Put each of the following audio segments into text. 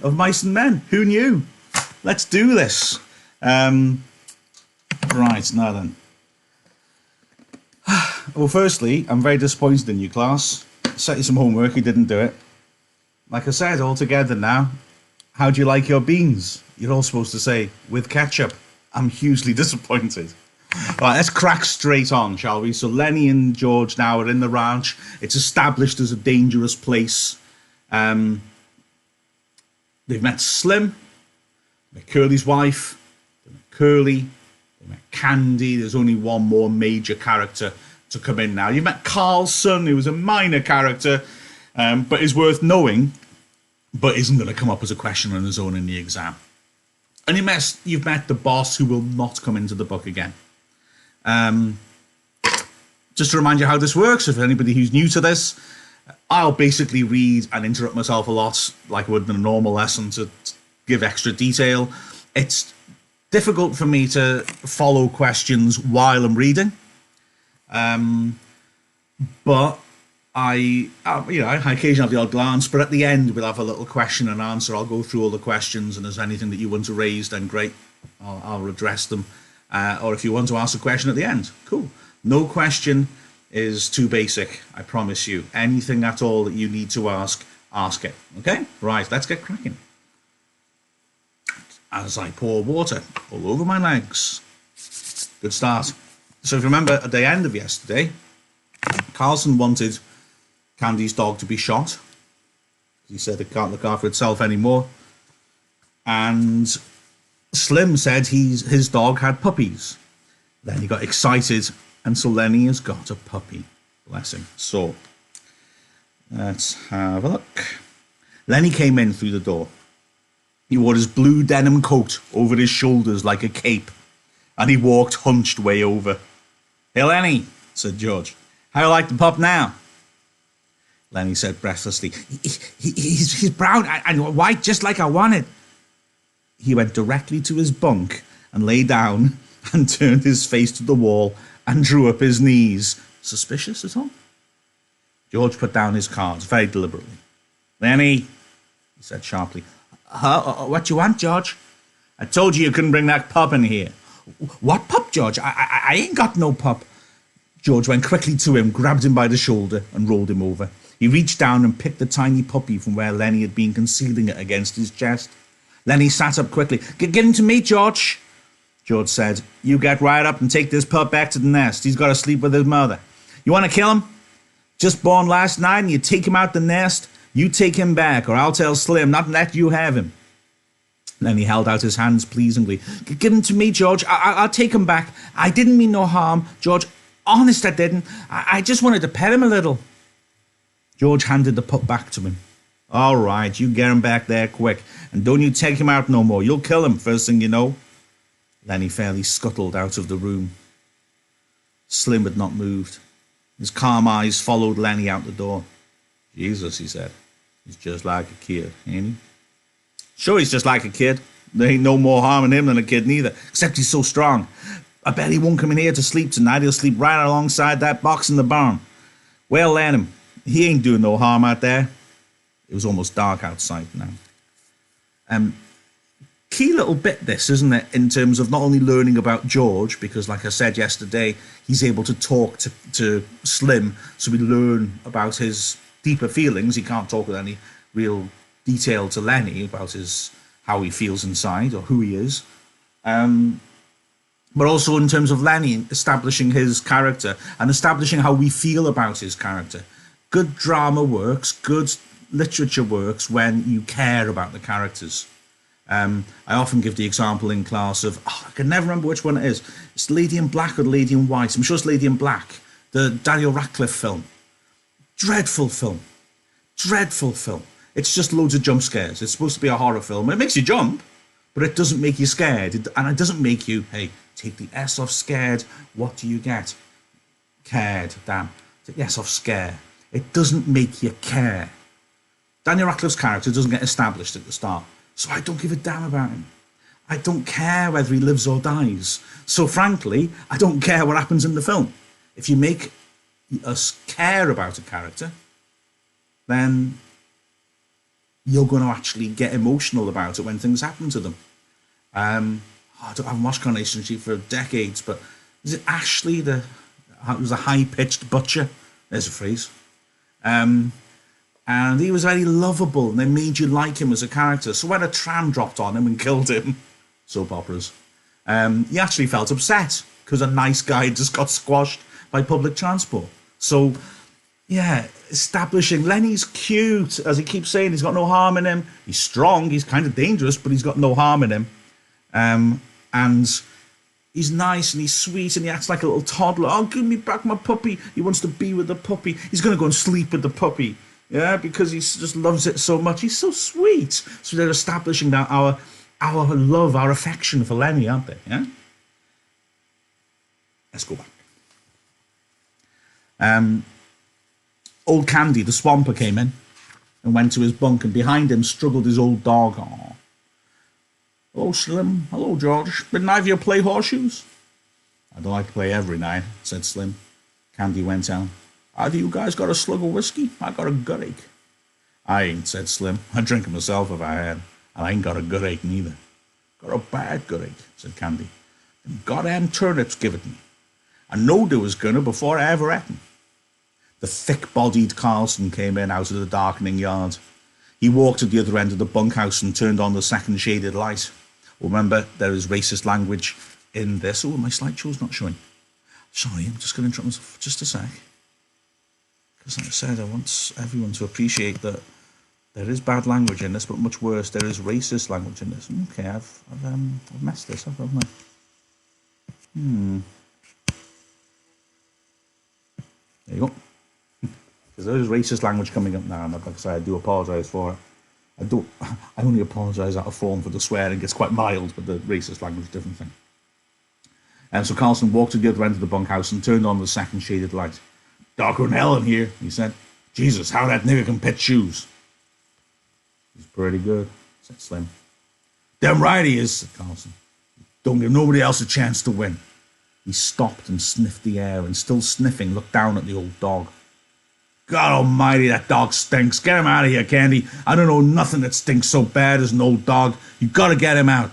of Mice and Men. Who knew? Let's do this. Right, now then. Well, firstly, I'm very disappointed in you, class. Set you some homework, you didn't do it. Like I said, all together now. How do you like your beans? You're all supposed to say, with ketchup. I'm hugely disappointed. Right, let's crack straight on, shall we? So Lenny and George now are in the ranch. It's established as a dangerous place. They've met Slim, met Curly's wife, they met Curly, they met Candy. There's only one more major character to come in now. You've met Carlson, who was a minor character, but is worth knowing, but isn't going to come up as a question on his own in the exam. And you've met the boss, who will not come into the book again. Just to remind you how this works, if anybody who's new to this, I'll basically read and interrupt myself a lot, like I would in a normal lesson, to give extra detail. It's difficult for me to follow questions while I'm reading, but I occasionally have the odd glance, but at the end we'll have a little question and answer. I'll go through all the questions, and if there's anything that you want to raise, then great, I'll address them. Or if you want to ask a question at the end, cool. No question is too basic, I promise you. Anything at all that you need to ask it. Okay? Right, let's get cracking. As I pour water all over my legs. Good start. So if you remember, at the end of yesterday, Carlson wanted Candy's dog to be shot. He said it can't look after itself anymore. And Slim said his dog had puppies. Then he got excited, and so Lenny has got a puppy. Bless him. So, let's have a look. Lenny came in through the door. He wore his blue denim coat over his shoulders like a cape, and he walked hunched way over. "Hey, Lenny," said George. "How you like the pup now?" Lenny said breathlessly, He's brown and white, just like I wanted." He went directly to his bunk and lay down and turned his face to the wall and drew up his knees. Suspicious at all? George put down his cards very deliberately. "Lenny," he said sharply. What you want, George?" "I told you couldn't bring that pup in here." "What pup, George? I ain't got no pup." George went quickly to him, grabbed him by the shoulder and rolled him over. He reached down and picked the tiny puppy from where Lenny had been concealing it against his chest. Lenny sat up quickly. Give him to me, George," George said. "You get right up and take this pup back to the nest. He's got to sleep with his mother. You want to kill him? Just born last night and you take him out the nest? You take him back or I'll tell Slim not to let you have him." Lenny held out his hands pleasingly. "Give him to me, George. I'll take him back. I didn't mean no harm, George. Honest, I didn't. I just wanted to pet him a little." George handed the pup back to him. "All right, you get him back there quick, and don't you take him out no more. You'll kill him first thing you know." Lenny fairly scuttled out of the room. Slim had not moved. His calm eyes followed Lenny out the door. "Jesus," he said, "he's just like a kid, ain't he?" "Sure, he's just like a kid. There ain't no more harm in him than a kid neither, except he's so strong. I bet he won't come in here to sleep tonight. He'll sleep right alongside that box in the barn. Well, let him. He ain't doing no harm out there." It was almost dark outside now. Key little bit this, isn't it, in terms of not only learning about George, because like I said yesterday, he's able to talk to Slim, so we learn about his deeper feelings. He can't talk with any real detail to Lenny about how he feels inside or who he is. But also in terms of Lenny establishing his character and establishing how we feel about his character. Good drama works, good literature works when you care about the characters. I often give the example in class of, I can never remember which one it is. It's Lady in Black or Lady in White. I'm sure it's Lady in Black, the Daniel Radcliffe film. Dreadful film. Dreadful film. It's just loads of jump scares. It's supposed to be a horror film. It makes you jump, but it doesn't make you scared. And it doesn't make you, hey, take the S off scared. What do you get? Cared, damn. Take the S off scare. It doesn't make you care. Daniel Radcliffe's character doesn't get established at the start, so I don't give a damn about him. I don't care whether he lives or dies. So frankly, I don't care what happens in the film. If you make us care about a character, then you're going to actually get emotional about it when things happen to them. I haven't watched Coronation Street for decades, but is it Ashley, it was a high-pitched butcher? There's a phrase. And he was very lovable, and they made you like him as a character. So when a tram dropped on him and killed him, soap operas, he actually felt upset because a nice guy just got squashed by public transport. So, yeah, establishing Lenny's cute, as he keeps saying, he's got no harm in him. He's strong, he's kind of dangerous, but he's got no harm in him. And he's nice and he's sweet and he acts like a little toddler. Oh, give me back my puppy. He wants to be with the puppy. He's going to go and sleep with the puppy. Yeah, because he just loves it so much. He's so sweet. So they're establishing that our love, our affection for Lenny, aren't they? Yeah? Let's go back. Old Candy, the swamper, came in and went to his bunk, and behind him struggled his old dog. Aww. Hello, Slim. Hello, George. Been neither of you play horseshoes? I don't like to play every night, said Slim. Candy went on. Either you guys got a slug of whiskey? I got a gut ache. I ain't, said Slim. I'd drink it myself if I had. And I ain't got a gut ache neither. Got a bad gut ache, said Candy. Them goddamn turnips give it me. I knowed they was gonna before I ever ate 'em. The thick-bodied Carlson came in out of the darkening yard. He walked to the other end of the bunkhouse and turned on the second shaded light. Remember, there is racist language in this. Oh, my slideshow's not showing. Sorry, I'm just going to interrupt myself for just a sec. Because like I said, I want everyone to appreciate that there is bad language in this, but much worse, there is racist language in this. Okay, I've messed this up, haven't I? There you go. Because there is racist language coming up now, and like I say, I do apologise for it. I only apologise out of form for the swearing. It's quite mild, but the racist language is a different thing. And so Carlson walked to the other end of the bunkhouse and turned on the second shaded light. Darker than hell in here, he said. Jesus, how that nigger can pitch shoes. He's pretty good, said Slim. Damn right he is, said Carlson. Don't give nobody else a chance to win. He stopped and sniffed the air, and still sniffing, looked down at the old dog. God almighty, that dog stinks. Get him out of here, Candy. I don't know nothing that stinks so bad as an old dog. You gotta get him out.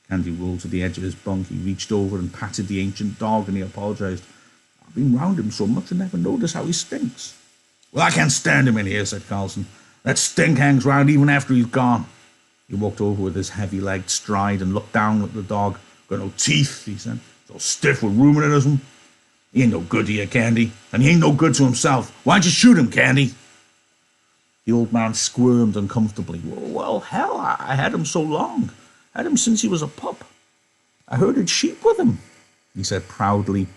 Candy rolled to the edge of his bunk. He reached over and patted the ancient dog, and he apologised. I've been round him so much I never noticed how he stinks. Well, I can't stand him in here, said Carlson. That stink hangs round even after he's gone. He walked over with his heavy-legged stride and looked down at the dog. Got no teeth, he said. So stiff with rheumatism. He ain't no good to you, Candy, and he ain't no good to himself. Why don't you shoot him, Candy? The old man squirmed uncomfortably. Well, hell, I had him so long. I had him since he was a pup. I herded sheep with him, he said proudly.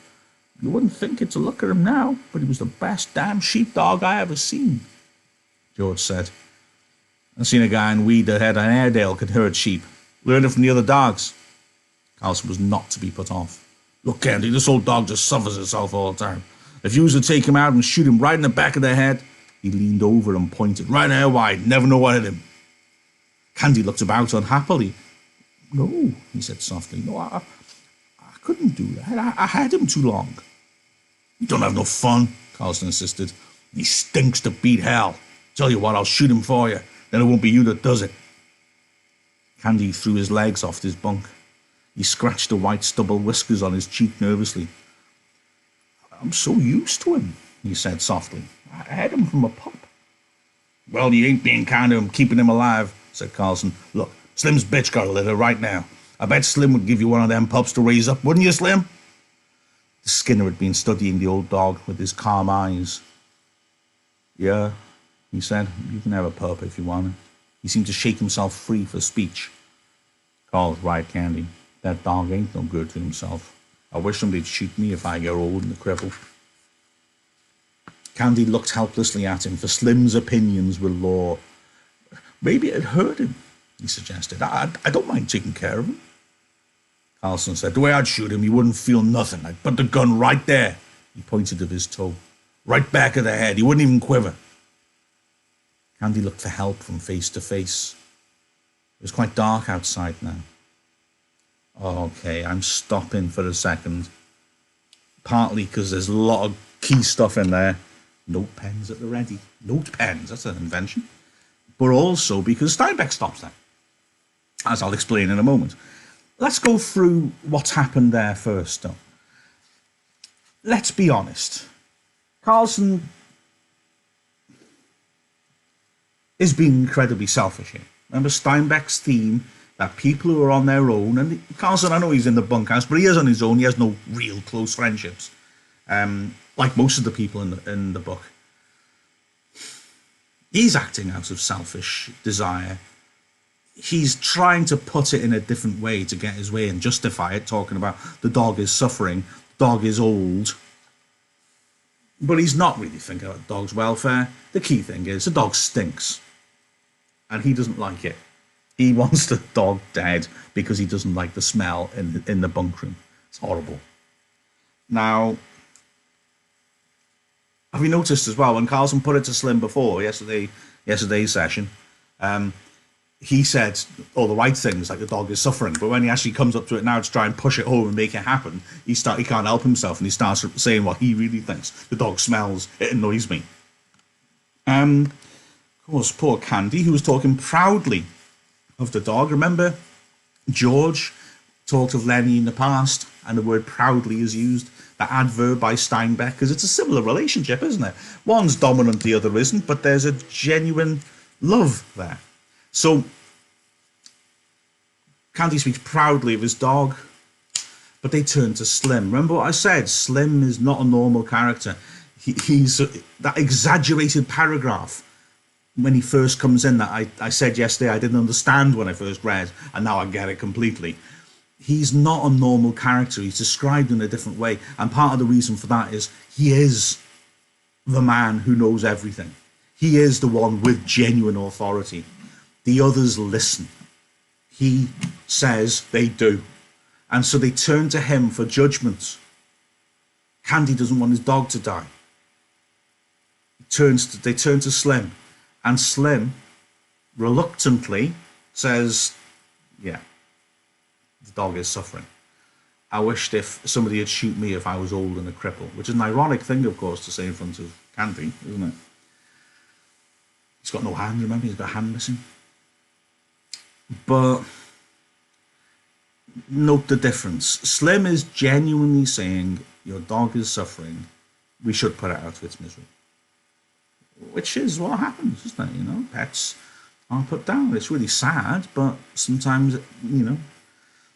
You wouldn't think it to look at him now, but he was the best damn sheepdog I ever seen, George said. I seen a guy in Weed that had an Airedale could herd sheep. Learned it from the other dogs. Carlson was not to be put off. Look, Candy, this old dog just suffers itself all the time. If you was to take him out and shoot him right in the back of the head, he leaned over and pointed right there wide. Never know what hit him. Candy looked about unhappily. No, he said softly. No, I couldn't do that. I had him too long. You don't have no fun, Carlson insisted. He stinks to beat hell. Tell you what, I'll shoot him for you. Then it won't be you that does it. Candy threw his legs off his bunk. He scratched the white stubble whiskers on his cheek nervously. I'm so used to him, he said softly. I had him from a pup. Well, you ain't being kind to him, keeping him alive, said Carlson. Look, Slim's bitch got a litter right now. I bet Slim would give you one of them pups to raise up, wouldn't you, Slim? The Skinner had been studying the old dog with his calm eyes. Yeah, he said, you can have a pup if you want it. He seemed to shake himself free for speech. Carl's right, Candy. That dog ain't no good to himself. I wish somebody'd shoot me if I get old and a cripple. Candy looked helplessly at him, for Slim's opinions were law. Maybe it'd hurt him, he suggested. I don't mind taking care of him. Carlson said, the way I'd shoot him, you wouldn't feel nothing. I'd put the gun right there. He pointed with his toe. Right back of the head. He wouldn't even quiver. Candy looked for help from face to face. It was quite dark outside now. Okay, I'm stopping for a second. Partly because there's a lot of key stuff in there. Note pens at the ready. Note pens, that's an invention. but also because Steinbeck stops them, as I'll explain in a moment. Let's go through what's happened there first, though. Let's be honest. Carlson is being incredibly selfish here. Remember Steinbeck's theme that people who are on their own, and Carlson, I know he's in the bunkhouse, but he is on his own. He has no real close friendships, like most of the people in the book. He's acting out of selfish desire. He's trying to put it in a different way to get his way and justify it, talking about the dog is suffering, the dog is old. But he's not really thinking about the dog's welfare. The key thing is the dog stinks, and he doesn't like it. He wants the dog dead because he doesn't like the smell in the bunk room. It's horrible. Now, have you noticed as well, when Carlson put it to Slim before, yesterday's session, he said all the right things, like the dog is suffering, but when he actually comes up to it now to try and push it home and make it happen, he can't help himself, and he starts saying what he really thinks. The dog smells, it annoys me. Of course, poor Candy, who was talking proudly of the dog. Remember, George talked of Lenny in the past, and the word proudly is used, the adverb by Steinbeck, because it's a similar relationship, isn't it? One's dominant, the other isn't, but there's a genuine love there. So, Candy speaks proudly of his dog, but they turn to Slim. Remember what I said? Slim is not a normal character. He's that exaggerated paragraph when he first comes in that I said yesterday I didn't understand when I first read, and now I get it completely. He's not a normal character. He's described in a different way, and part of the reason for that is he is the man who knows everything. He is the one with genuine authority. The others listen. He says they do. And so they turn to him for judgment. Candy doesn't want his dog to die. They turn to Slim. And Slim reluctantly says, yeah, the dog is suffering. I wished if somebody had shoot me if I was old and a cripple, which is an ironic thing, of course, to say in front of Candy, isn't it? He's got no hand, remember? He's got a hand missing. But note the difference. Slim is genuinely saying, your dog is suffering. We should put it out of its misery. Which is what happens, isn't it? You know, pets are put down. It's really sad, but sometimes, you know,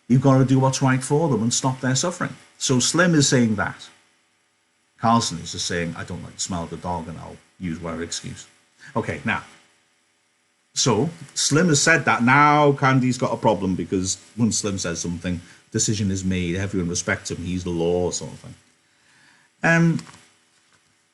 you've got to do what's right for them and stop their suffering. So Slim is saying that. Carlson is just saying, I don't like the smell of the dog, and I'll use whatever excuse. Okay, now, so Slim has said that. Now Candy's got a problem, because when Slim says something, decision is made. Everyone respects him. He's the law, sort of thing.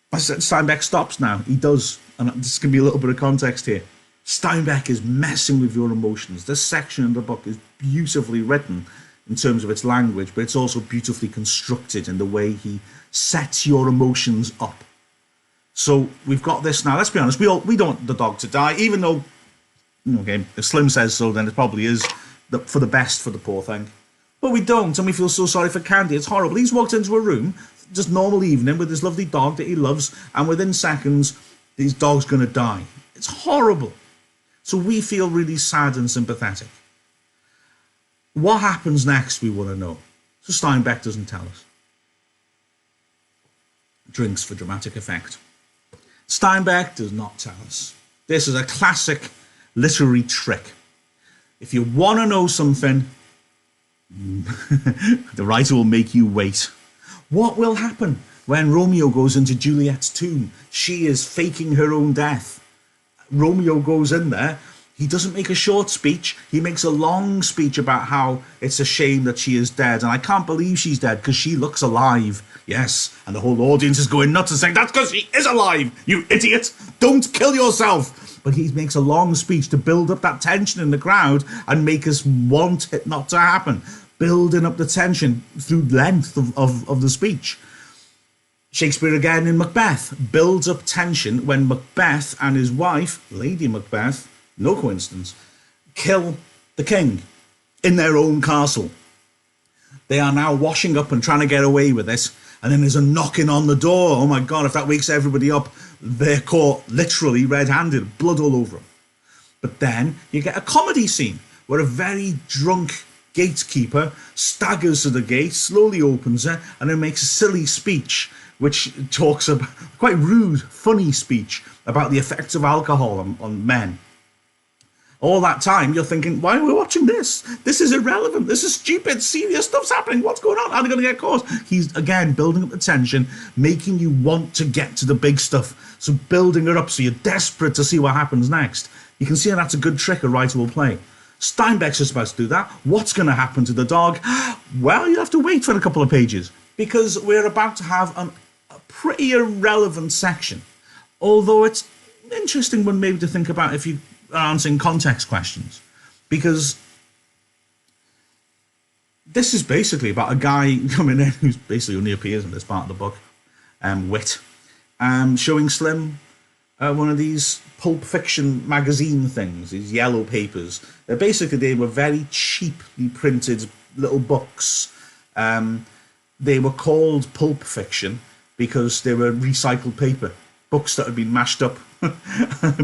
I said Steinbeck stops now. He does. And this can be a little bit of context here. Steinbeck is messing with your emotions. This section in the book is beautifully written in terms of its language, but it's also beautifully constructed in the way he sets your emotions up. So we've got this now. Let's be honest. We don't want the dog to die, even though, okay, if Slim says so, then it probably is for the best for the poor thing. But we don't, and we feel so sorry for Candy. It's horrible. He's walked into a room, just normal evening, with his lovely dog that he loves, and within seconds, his dog's going to die. It's horrible. So we feel really sad and sympathetic. What happens next, we want to know. So Steinbeck doesn't tell us. Drinks for dramatic effect. Steinbeck does not tell us. This is a classic literary trick. If you want to know something, the writer will make you wait. What will happen when Romeo goes into Juliet's tomb? She is faking her own death. Romeo goes in there. He doesn't make a short speech. He makes a long speech about how it's a shame that she is dead. And I can't believe she's dead because she looks alive. Yes. And the whole audience is going nuts and saying, that's because she is alive, you idiot. Don't kill yourself. But he makes a long speech to build up that tension in the crowd and make us want it not to happen. Building up the tension through length of the speech. Shakespeare again in Macbeth builds up tension when Macbeth and his wife, Lady Macbeth, no coincidence, kill the king in their own castle. They are now washing up and trying to get away with it, and then there's a knocking on the door. Oh my God, if that wakes everybody up, they're caught literally red-handed, blood all over them. But then you get a comedy scene where a very drunk gatekeeper staggers to the gate, slowly opens it, and then makes a silly speech, which talks about quite rude, funny speech about the effects of alcohol on men. All that time, you're thinking, why are we watching this? This is irrelevant. This is stupid. Serious stuff's happening. What's going on? Are they going to get caught? He's, again, building up the tension, making you want to get to the big stuff. So building it up so you're desperate to see what happens next. You can see how that's a good trick a writer will play. Steinbeck's just about to do that. What's going to happen to the dog? Well, you have to wait for a couple of pages, because we're about to have a pretty irrelevant section. Although it's an interesting one maybe to think about if you are answering context questions. Because this is basically about a guy coming in who's basically only appears in this part of the book, Wit, showing Slim one of these Pulp Fiction magazine things, these yellow papers. They were very cheaply printed little books. They were called Pulp Fiction because they were recycled paper, books that had been mashed up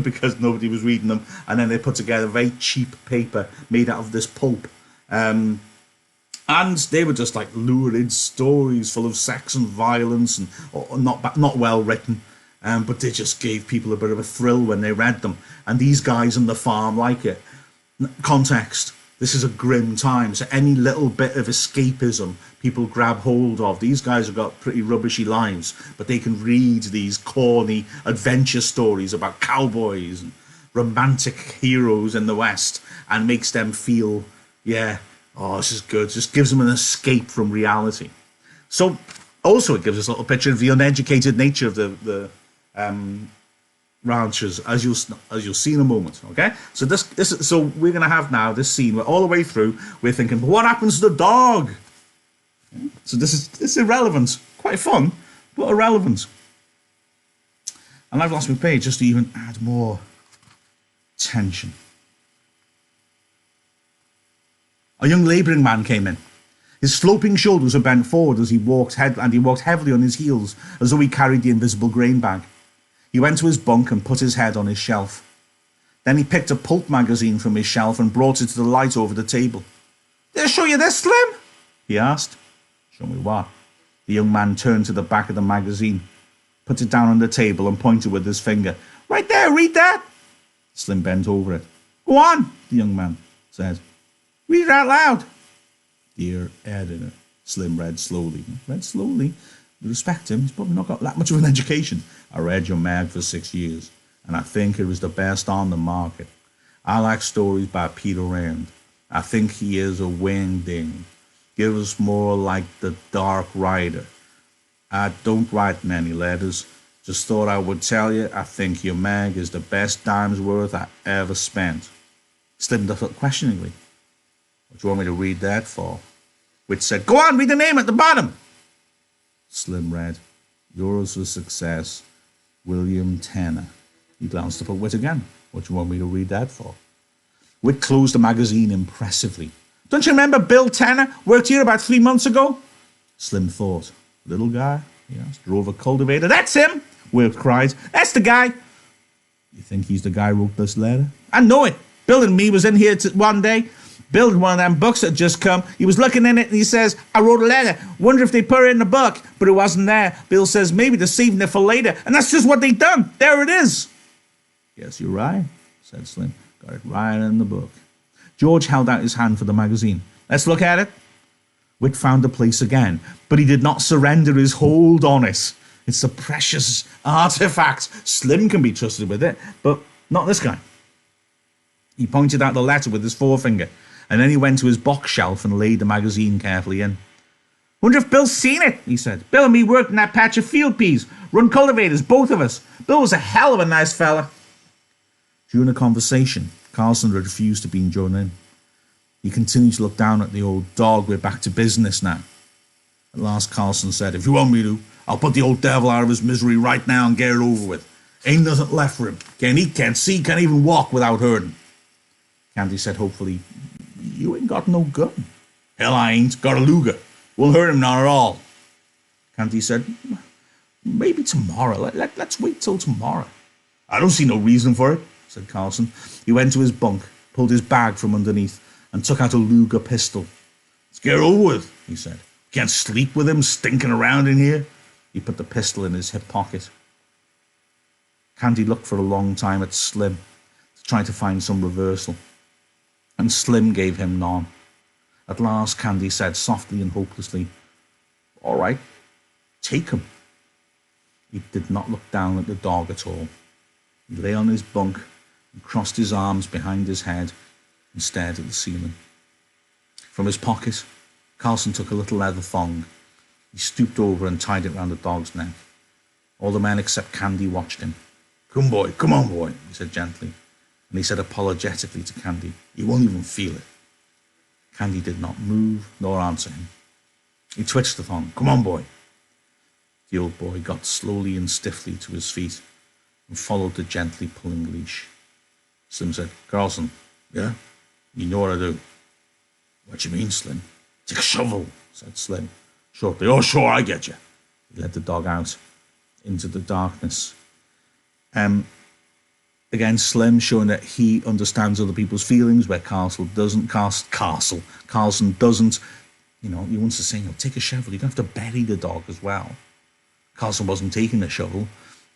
because nobody was reading them, and then they put together very cheap paper made out of this pulp. And they were just like lurid stories full of sex and violence and not well written. But they just gave people a bit of a thrill when they read them. And these guys on the farm like it. Context. This is a grim time. So any little bit of escapism people grab hold of. These guys have got pretty rubbishy lives, but they can read these corny adventure stories about cowboys and romantic heroes in the West, and makes them feel, yeah, oh, this is good. Just gives them an escape from reality. So also it gives us a little picture of the uneducated nature of the ranchers, as you'll see in a moment. Okay, so so we're gonna have now this scene where all the way through we're thinking, but what happens to the dog? Okay? So it's irrelevant, quite fun, but irrelevant. And I've lost my page just to even add more tension. A young labouring man came in. His sloping shoulders were bent forward as he walked, and he walked heavily on his heels, as though he carried the invisible grain bag. He went to his bunk and put his head on his shelf. Then he picked a pulp magazine from his shelf and brought it to the light over the table. "Did I show you this, Slim?" he asked. "Show me what?" The young man turned to the back of the magazine, put it down on the table and pointed with his finger. "Right there, read that." Slim bent over it. "Go on," the young man said. "Read it out loud." "Dear Editor," Slim read slowly. We respect him. He's probably not got that much of an education. "I read your mag for 6 years, and I think it was the best on the market. I like stories by Peter Rand. I think he is a wingding. Give us more like the Dark Rider. I don't write many letters. Just thought I would tell you I think your mag is the best dime's worth I ever spent." Slim looked up questioningly. "What do you want me to read that for?" Wit said, "Go on, read the name at the bottom." Slim read, "Yours for success, William Tanner." He glanced up at Wit again. "What do you want me to read that for?" Wit closed the magazine impressively. "Don't you remember Bill Tanner? Worked here about 3 months ago?" Slim thought. "Little guy?" he asked. "Drove a cultivator?" "That's him!" Wit cried. "That's the guy." "You think he's the guy who wrote this letter?" "I know it. Bill and me was in here one day. Bill had one of them books that had just come. He was looking in it and he says, 'I wrote a letter. Wonder if they put it in the book.' But it wasn't there. Bill says, 'Maybe they're saving it for later.' And that's just what they done. There it is." "Yes, you're right," said Slim. "Got it right in the book." George held out his hand for the magazine. "Let's look at it." Wit found the place again, but he did not surrender his hold on it. It's a precious artifact. Slim can be trusted with it, but not this guy. He pointed out the letter with his forefinger, and then he went to his box shelf and laid the magazine carefully in. "Wonder if Bill's seen it," he said. "Bill and me worked in that patch of field peas. Run cultivators, both of us. Bill was a hell of a nice fella." During the conversation, Carlson refused to be joined in. He continued to look down at the old dog. "We're back to business now." At last Carlson said, "If you want me to, I'll put the old devil out of his misery right now and get it over with. Ain't nothing left for him. Can't eat, can't see, can't even walk without hurting." Candy said hopefully, "You ain't got no gun." "Hell, I ain't. Got a Luger. Won't hurt him not at all." Candy said, "Maybe tomorrow. Let's wait till tomorrow." "I don't see no reason for it," said Carlson. He went to his bunk, pulled his bag from underneath, and took out a Luger pistol. Let's get it over with, he said. Can't sleep with him stinking around in here. He put the pistol in his hip pocket. Candy looked for a long time at Slim to try to find some reversal, and Slim gave him none. At last, Candy said softly and hopelessly, "All right, take him." He did not look down at the dog at all. He lay on his bunk and crossed his arms behind his head and stared at the ceiling. From his pocket, Carlson took a little leather thong. He stooped over and tied it round the dog's neck. All the men except Candy watched him. Come on, boy, he said gently, and he said apologetically to Candy, "You won't even feel it." Candy did not move nor answer him. He twitched the thong. "Come on, boy." The old boy got slowly and stiffly to his feet and followed the gently pulling leash. Slim said, "Carlson, yeah? You know what I do." "What you mean, Slim?" "Take a shovel," said Slim shortly. "Oh, sure, I get you." He led the dog out into the darkness. Again, Slim showing that he understands other people's feelings where Carlson doesn't. Carlson doesn't. You know, he wants to say, take a shovel. You're going to have to bury the dog as well. Carlson wasn't taking the shovel.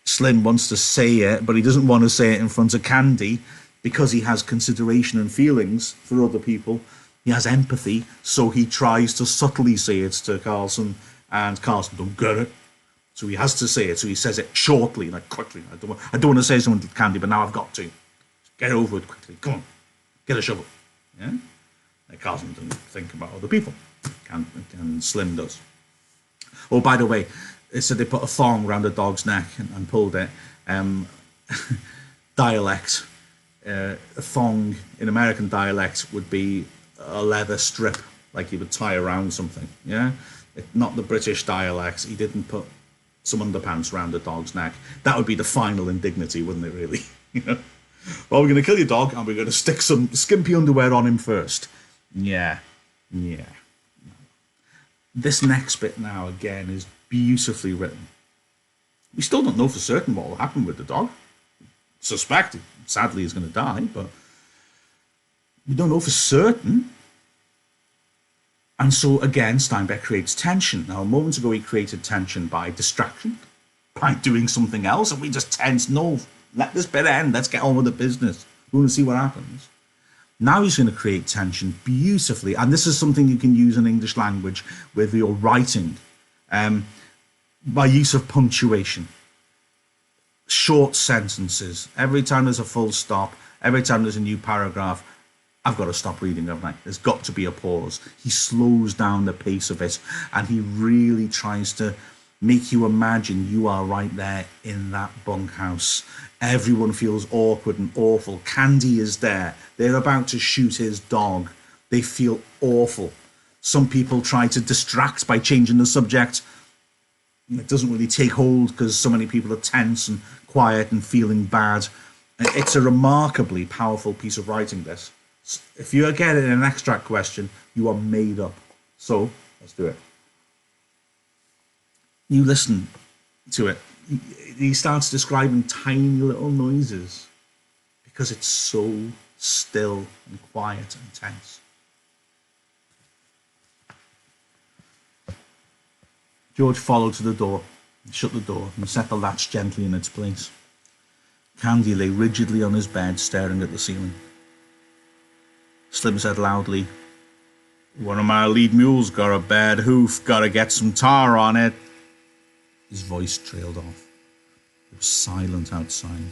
Slim wants to say it, but he doesn't want to say it in front of Candy because he has consideration and feelings for other people. He has empathy, so he tries to subtly say it to Carlson, and Carlson don't get it. So he has to say it, so he says it shortly, like quickly. I don't want to say something to Candy, but now I've got to. Get over it quickly. Come on, get a shovel. Yeah? Like Carlson doesn't think about other people, and Slim does. Oh, by the way, so they put a thong around the dog's neck and pulled it. Dialect. A thong in American dialect would be a leather strip, like you would tie around something. Yeah, not the British dialect. He didn't put some underpants around the dog's neck. That would be the final indignity, wouldn't it? Really? Well, we're going to kill your dog, and we're going to stick some skimpy underwear on him first. Yeah. This next bit now again is beautifully written. We still don't know for certain what will happen with the dog. Suspect, sadly, he's going to die, but we don't know for certain. And so, again, Steinbeck creates tension. Now, a moment ago, he created tension by distraction, by doing something else, and we just tense. No, let this bit end. Let's get on with the business. We want to see what happens. Now he's going to create tension beautifully, and this is something you can use in English language with your writing, by use of punctuation. Short sentences. Every time there's a full stop, every time there's a new paragraph, I've got to stop reading, haven't I? There's got to be a pause. He slows down the pace of it, and he really tries to make you imagine you are right there in that bunkhouse. Everyone feels awkward and awful. Candy is there. They're about to shoot his dog. They feel awful. Some people try to distract by changing the subject. It doesn't really take hold because so many people are tense and quiet and feeling bad. It's a remarkably powerful piece of writing, this. If you get it in an extract question, you are made up. So, let's do it. You listen to it. He starts describing tiny little noises because it's so still and quiet and tense. George followed to the door, shut the door, and set the latch gently in its place. Candy lay rigidly on his bed, staring at the ceiling. Slim said loudly, "One of my lead mules got a bad hoof, gotta get some tar on it." His voice trailed off. It was silent outside.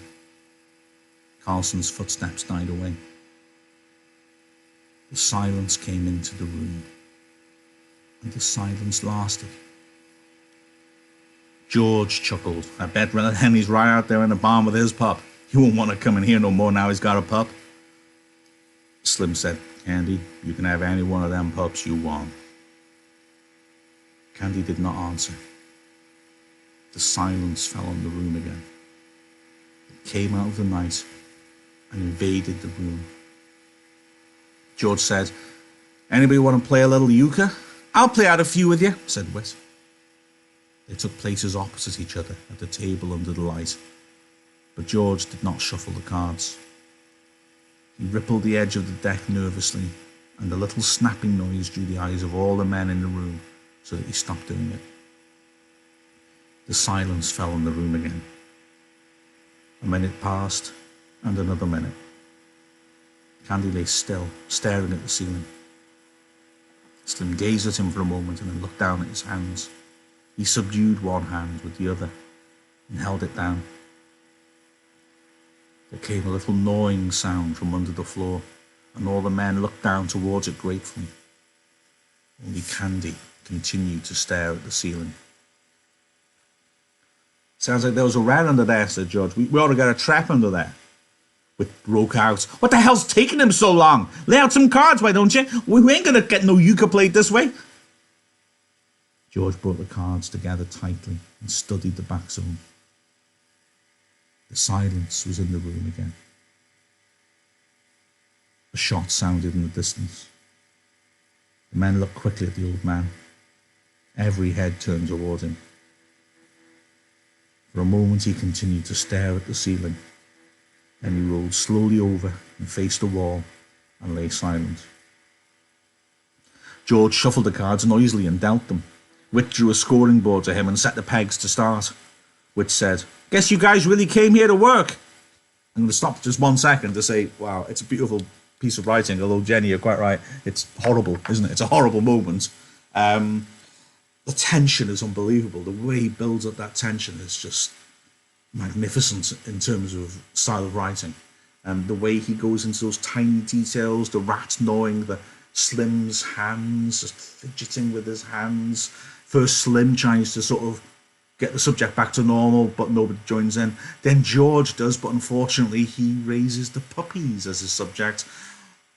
Carlson's footsteps died away. The silence came into the room, and the silence lasted. George chuckled. "I bet Henry's right out there in the barn with his pup. He won't want to come in here no more now he's got a pup." Slim said, "Candy, you can have any one of them pups you want." Candy did not answer. The silence fell on the room again. It came out of the night and invaded the room. George said, "Anybody want to play a little euchre?" "I'll play out a few with you," said Whit. They took places opposite each other at the table under the light, but George did not shuffle the cards. He rippled the edge of the deck nervously, and a little snapping noise drew the eyes of all the men in the room so that he stopped doing it. The silence fell on the room again. A minute passed, and another minute. Candy lay still, staring at the ceiling. Slim gazed at him for a moment and then looked down at his hands. He subdued one hand with the other and held it down. There came a little gnawing sound from under the floor, and all the men looked down towards it gratefully. Only Candy continued to stare at the ceiling. "Sounds like there was a rat under there," said George. We ought to get a trap under there." Whit broke out. "What the hell's taking him so long? Lay out some cards, why don't you? We ain't gonna get no euchre played this way." George brought the cards together tightly and studied the back zone. The silence was in the room again. A shot sounded in the distance. The men looked quickly at the old man. Every head turned toward him. For a moment he continued to stare at the ceiling. Then he rolled slowly over and faced the wall and lay silent. George shuffled the cards noisily and dealt them. Whit drew a scoring board to him and set the pegs to start. Whit said, "Guess you guys really came here to work." I'm going to stop just 1 second to say, wow, it's a beautiful piece of writing, although Jenny, you're quite right. It's horrible, isn't it? It's a horrible moment. The tension is unbelievable. The way he builds up that tension is just magnificent in terms of style of writing. The way he goes into those tiny details, the rat gnawing the Slim's hands, just fidgeting with his hands. First Slim tries to sort of get the subject back to normal, but nobody joins in. Then George does, but unfortunately he raises the puppies as his subject.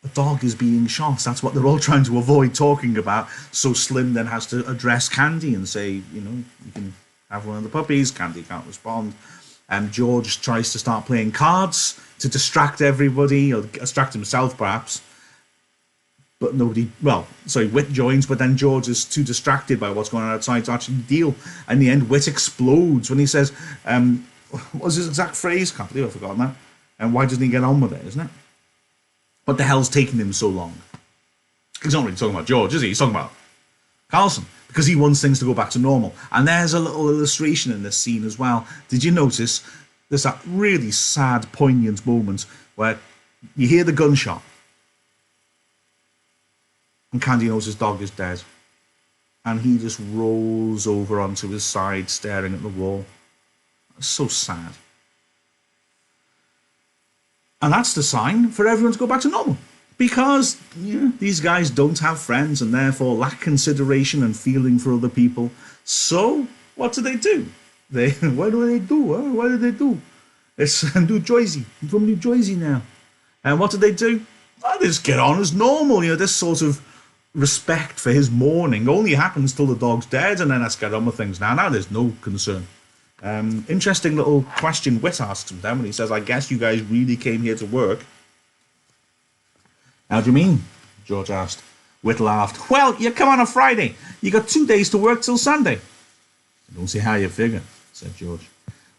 A dog is being shot. That's what they're all trying to avoid talking about. So Slim then has to address Candy and say, you can have one of the puppies. Candy can't respond. George tries to start playing cards to distract everybody, or distract himself perhaps. But Whit joins, but then George is too distracted by what's going on outside to actually deal. In the end, Whit explodes when he says, what was his exact phrase? Can't believe I've forgotten that. And why doesn't he get on with it, isn't it? What the hell's taking him so long? He's not really talking about George, is he? He's talking about Carlson, because he wants things to go back to normal. And there's a little illustration in this scene as well. Did you notice there's that really sad, poignant moment where you hear the gunshot and Candy knows his dog is dead, and he just rolls over onto his side staring at the wall. It's so sad. And that's the sign for everyone to go back to normal. Because these guys don't have friends and therefore lack consideration and feeling for other people. So what do? What do they do? Huh? What do they do? It's New Jersey. I'm from New Jersey now. And what do? They just get on as normal. This sort of respect for his mourning only happens till the dog's dead, and then let's get on with things. Now there's no concern. Interesting little question Whit asks him then when he says, "I guess you guys really came here to work." "How do you mean?" George asked. Whit laughed. "Well, you come on a Friday. You got 2 days to work till Sunday." "I don't see how you figure," said George.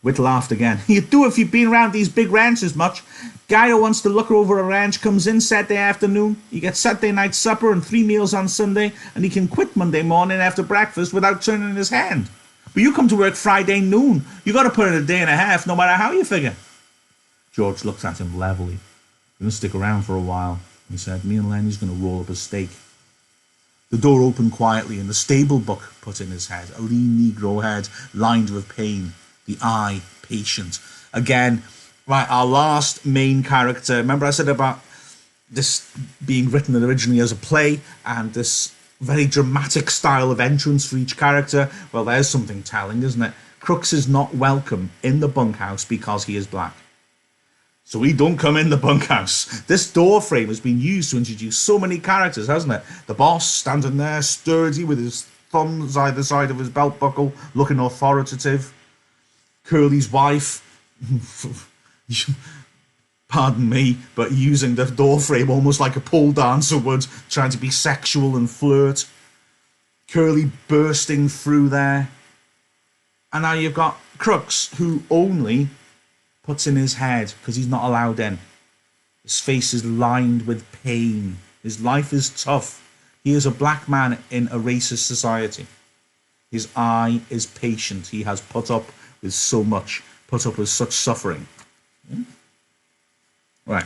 Whit laughed again. "You do if you've been around these big ranches much. Guy who wants to look over a ranch comes in Saturday afternoon. He gets Saturday night supper and 3 meals on Sunday, and he can quit Monday morning after breakfast without turning his hand. But you come to work Friday noon. You got to put in a day and a half, no matter how you figure." George looked at him levelly. "We're going to stick around for a while," he said. "Me and Lenny's going to roll up a steak." The door opened quietly, and the stable book put in his head, a lean Negro head lined with pain, the eye patient. Again, right, our last main character. Remember I said about this being written originally as a play and this very dramatic style of entrance for each character? Well, there's something telling, isn't it? Crooks is not welcome in the bunkhouse because he is black. So he don't come in the bunkhouse. This door frame has been used to introduce so many characters, hasn't it? The boss standing there, sturdy, with his thumbs either side of his belt buckle, looking authoritative. Curly's wife, pardon me, but using the door frame almost like a pole dancer would, trying to be sexual and flirt. Curly bursting through there. And now you've got Crooks, who only puts in his head because he's not allowed in. His face is lined with pain. His life is tough. He is a black man in a racist society. His eye is patient. He has put up with so much, put up with such suffering. Right.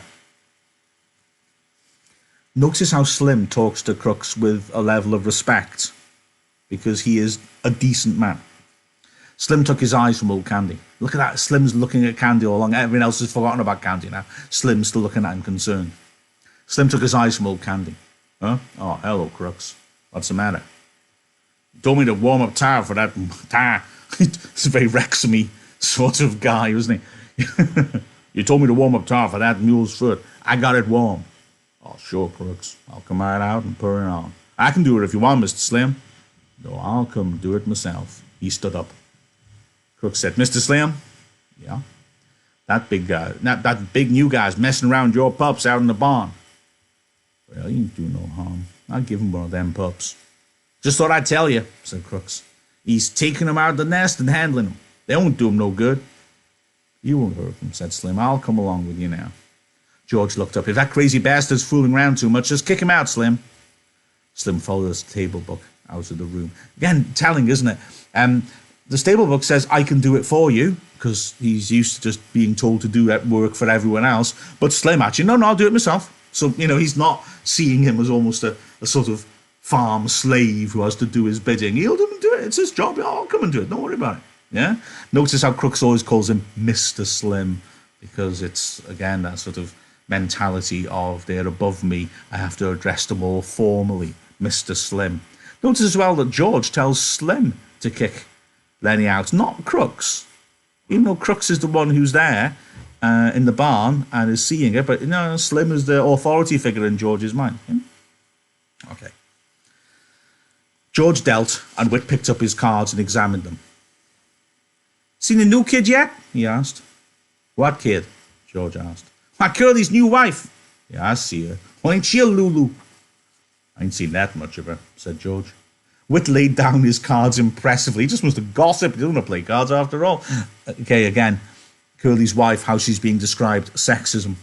Notice how Slim talks to Crooks with a level of respect, because he is a decent man. Slim took his eyes from old Candy. Look at that. Slim's looking at Candy all along. Everyone else has forgotten about Candy now. Slim's still looking at him concerned. Slim took his eyes from old Candy. Huh? Oh, hello, Crooks. What's the matter? You told me to warm up tire for that tire. He's a very Wrexhamy sort of guy, wasn't he? You told me to warm up tire for that mule's foot. I got it warm. Oh, sure, Crooks. I'll come right out and put it on. I can do it if you want, Mr. Slim. No, I'll come do it myself. He stood up. Crooks said, Mr. Slim? Yeah? That big guy, that big new guy's messing around your pups out in the barn. Well, he ain't do no harm. I'll give him one of them pups. Just thought I'd tell you, said Crooks. He's taking them out of the nest and handling them. They won't do him no good. You won't hurt him, said Slim. I'll come along with you now. George looked up. If that crazy bastard's fooling around too much, just kick him out, Slim. Slim followed his table book out of the room. Again, telling, isn't it? The stable book says, I can do it for you, because he's used to just being told to do that work for everyone else. But Slim actually, no, I'll do it myself. So, he's not seeing him as almost a sort of farm slave who has to do his bidding. He'll do it. It's his job. I'll come and do it. Don't worry about it. Yeah? Notice how Crooks always calls him Mr. Slim, because it's, again, that sort of mentality of they're above me. I have to address them all formally. Mr. Slim. Notice as well that George tells Slim to kick Lenny out, not Crooks. Even though Crooks is the one who's there in the barn and is seeing it, but Slim is the authority figure in George's mind. Yeah? Okay. George dealt, and Whit picked up his cards and examined them. Seen the new kid yet? He asked. What kid? George asked. My Curly's new wife. Yeah, I see her. Well, ain't she a Lulu? I ain't seen that much of her, said George. Whit laid down his cards impressively. He just wants to gossip. He doesn't want to play cards after all. Okay, again, Curly's wife, how she's being described, sexism.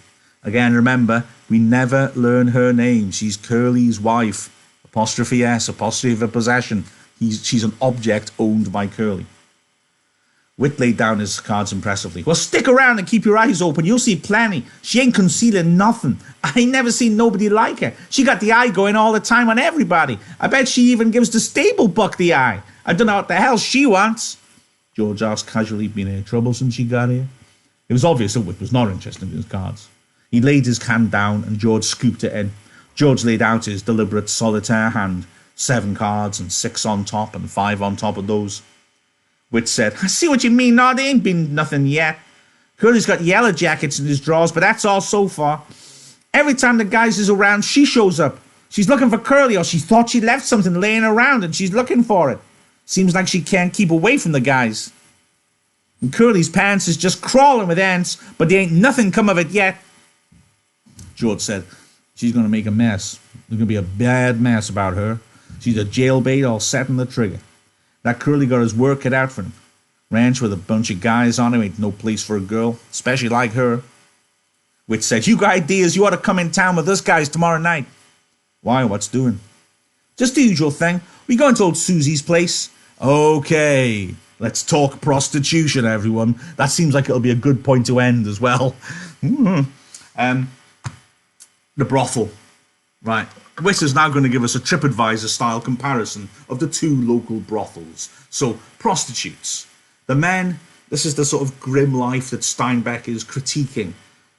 Again, remember, we never learn her name. She's Curly's wife. Apostrophe S, apostrophe of possession. She's an object owned by Curly. Whit laid down his cards impressively. Well, stick around and keep your eyes open. You'll see plenty. She ain't concealing nothing. I ain't never seen nobody like her. She got the eye going all the time on everybody. I bet she even gives the stable buck the eye. I don't know what the hell she wants. George asked casually. Been any trouble since she got here? It was obvious that Whit was not interested in his cards. He laid his hand down and George scooped it in. George laid out his deliberate solitaire hand. 7 cards and 6 on top and 5 on top of those. Whit said, I see what you mean. No, there ain't been nothing yet. Curly's got yellow jackets in his drawers, but that's all so far. Every time the guys is around, she shows up. She's looking for Curly, or she thought she left something laying around and she's looking for it. Seems like she can't keep away from the guys. And Curly's pants is just crawling with ants, but there ain't nothing come of it yet. George said, she's going to make a mess. There's going to be a bad mess about her. She's a jailbait all set in the trigger. That Curly got his work cut out for him. Ranch with a bunch of guys on him ain't no place for a girl, especially like her. Whit said, you got ideas, you ought to come in town with us guys tomorrow night. Why, what's doing? Just the usual thing. We going to old Susie's place. Okay, let's talk prostitution, everyone. That seems like it'll be a good point to end as well. The brothel. Right. Whit is now going to give us a TripAdvisor-style comparison of the 2 local brothels. So, prostitutes. The men, this is the sort of grim life that Steinbeck is critiquing.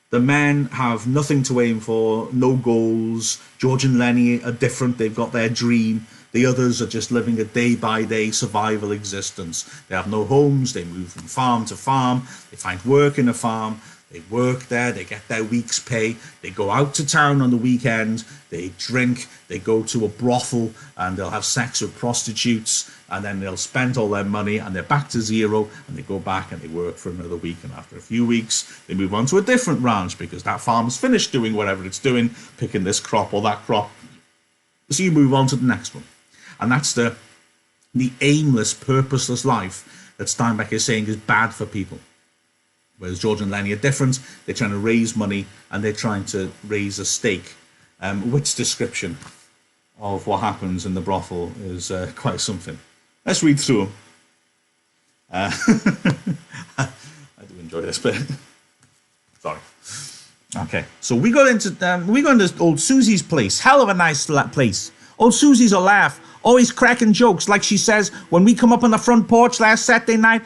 The men have nothing to aim for, no goals. George and Lenny are different. They've got their dream. The others are just living a day-by-day survival existence. They have no homes. They move from farm to farm. They find work in a farm. They work there, they get their week's pay, they go out to town on the weekend, they drink, they go to a brothel and they'll have sex with prostitutes, and then they'll spend all their money and they're back to zero, and they go back and they work for another week, and after a few weeks they move on to a different ranch because that farm's finished doing whatever it's doing, picking this crop or that crop. So you move on to the next one. And that's the aimless, purposeless life that Steinbeck is saying is bad for people. Whereas George and Lenny are different. They're trying to raise money and they're trying to raise a stake. Whit's description of what happens in the brothel is quite something. Let's read through them. I do enjoy this bit. Sorry. Okay, so we go into old Susie's place. Hell of a nice place. Old Susie's a laugh, always cracking jokes. Like she says, when we come up on the front porch last Saturday night,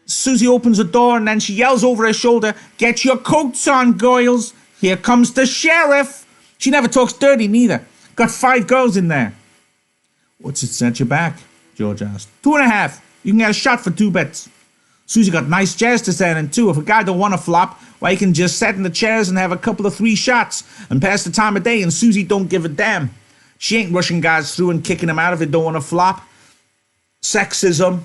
Susie opens the door and then she yells over her shoulder, "Get your coats on, girls. Here comes the sheriff." She never talks dirty neither. Got 5 girls in there. "What's it set you back?" George asked. 2.5. You can get a shot for 2 bits. Susie got nice chairs to stand in too. If a guy don't want to flop, why, he can just sit in the chairs and have a couple of 3 shots and pass the time of day, and Susie don't give a damn. She ain't rushing guys through and kicking them out if they don't want to flop. Sexism.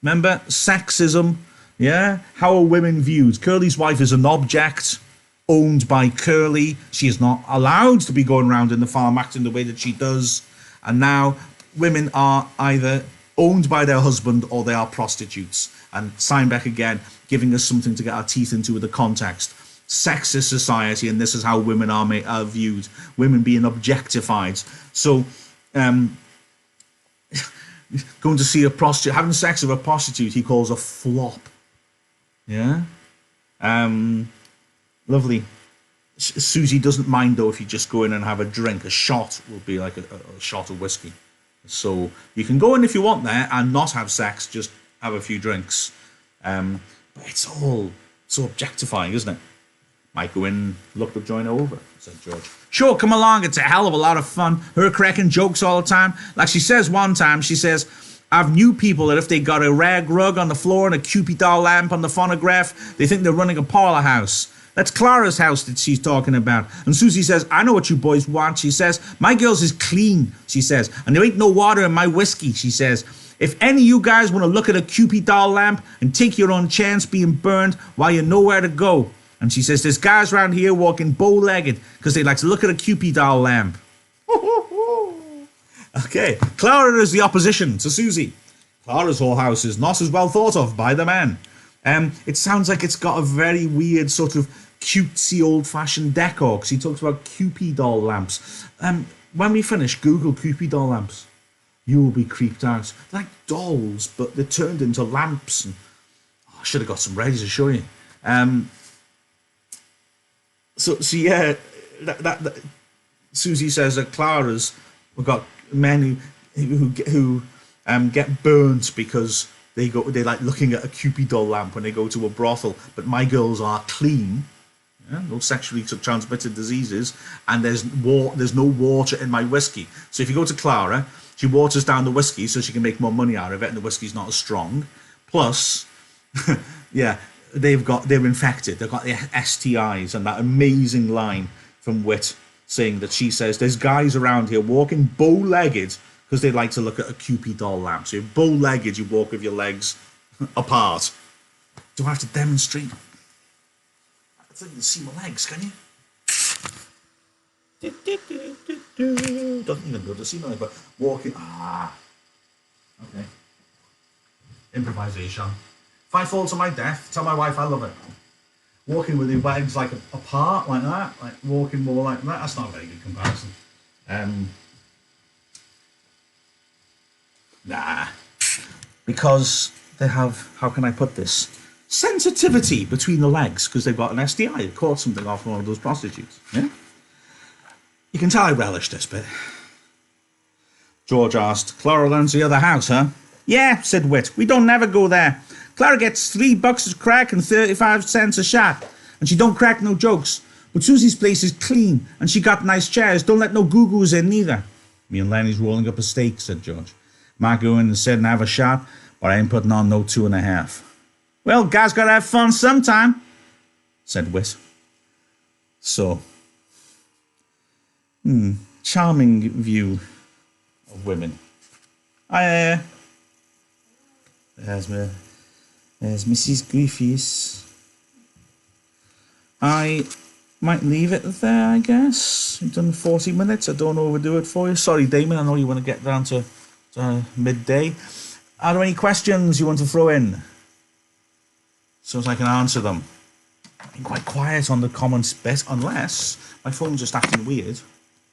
Remember? Sexism. Yeah? How are women viewed? Curly's wife is an object owned by Curly. She is not allowed to be going around in the farm acting the way that she does. And now women are either owned by their husband or they are prostitutes. And Steinbeck again, giving us something to get our teeth into with the context. Sexist society, and this is how women are viewed. Women being objectified. So, going to see a prostitute, having sex with a prostitute, he calls a flop. Yeah? Lovely. Susie doesn't mind, though, if you just go in and have a drink. A shot will be like a shot of whiskey. So you can go in if you want there and not have sex, just have a few drinks. But it's all so objectifying, isn't it? Might go in, look the joint over, said George. Sure, come along, it's a hell of a lot of fun. Her cracking jokes all the time. Like she says one time, she says, "I've knew people that if they got a rag rug on the floor and a Cupid doll lamp on the phonograph, they think they're running a parlor house." That's Clara's house that she's talking about. And Susie says, "I know what you boys want," she says. "My girls is clean," she says. "And there ain't no water in my whiskey," she says. "If any of you guys want to look at a Cupid doll lamp and take your own chance being burned, while you know where to go." And she says, "There's guys around here walking bow-legged because they like to look at a Cupid doll lamp." Okay, Clara is the opposition to Susie. Clara's whole house is not as well thought of by the men. It sounds like it's got a very weird sort of cutesy old-fashioned decor, because he talks about Cupid doll lamps. When we finish, Google Cupid doll lamps. You will be creeped out. They're like dolls, but they're turned into lamps. And I should have got some ready to show you. So yeah, that Susie says that Clara's, we've got men who get burnt because they like looking at a Cupid doll lamp when they go to a brothel. But my girls are clean, no sexually transmitted diseases, and there's no water in my whiskey. So if you go to Clara, she waters down the whiskey so she can make more money out of it, and the whiskey's not as strong. Plus, yeah. They're infected. They've got the STIs, and that amazing line from Wit saying that she says there's guys around here walking bow-legged because they like to look at a Cupid doll lamp. So you're bow-legged, you walk with your legs apart. Do I have to demonstrate? I think you can see my legs, can you? Doesn't even go to see my legs, but walking. Okay. Improvisation. If I fall to my death, tell my wife I love it. Walking with your legs like apart, like that, like walking more like that, that's not a very good comparison. Nah. Because they have, how can I put this? Sensitivity between the legs, because they've got an STI. They caught something off one of those prostitutes. Yeah? You can tell I relish this bit. George asked, "Clara learns the other house, huh?" "Yeah," said Wit. "We don't never go there. Clara gets $3 a crack and 35 cents a shot, and she don't crack no jokes. But Susie's place is clean, and she got nice chairs. Don't let no goo-goos in neither." "Me and Lenny's rolling up a steak," said George. "Might go in and sit and have a shot, but I ain't putting on no 2.5. "Well, guys gotta have fun sometime," said Wit. So, charming view of women. There's Mrs. Griffiths. I might leave it there, I guess. We've done 40 minutes. I don't overdo it for you. Sorry, Damon, I know you want to get down to midday. Are there any questions you want to throw in? So as I can answer them. I've been quite quiet on the comments bit, unless my phone's just acting weird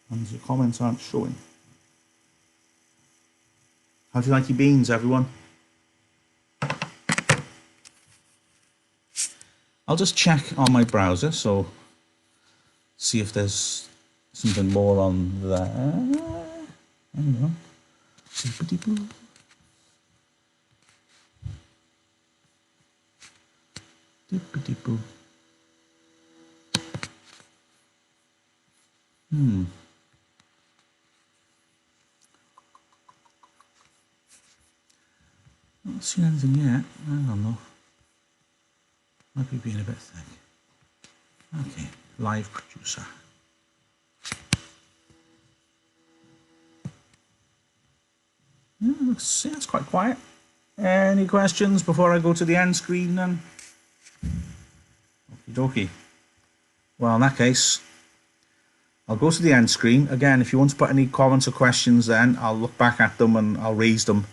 and the comments aren't showing. How do you like your beans, everyone? I'll just check on my browser, so see if there's something more on there. Hang on. Doopity-boo. Doopity-boo. Not seen anything yet. I don't know. Might be being a bit thick. Okay, live producer. Yeah, it's quite quiet. Any questions before I go to the end screen then? Okie dokie. Well, in that case, I'll go to the end screen. Again, if you want to put any comments or questions then, I'll look back at them and I'll raise them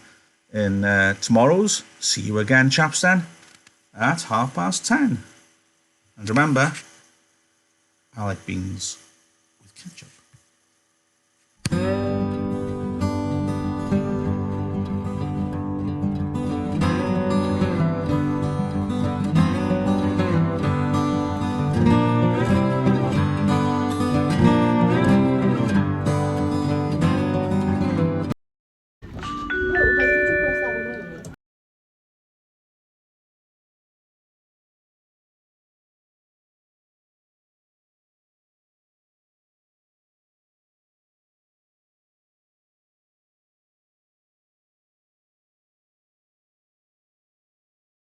in tomorrow's. See you again, chaps, then, at 10:30. And remember, I like beans.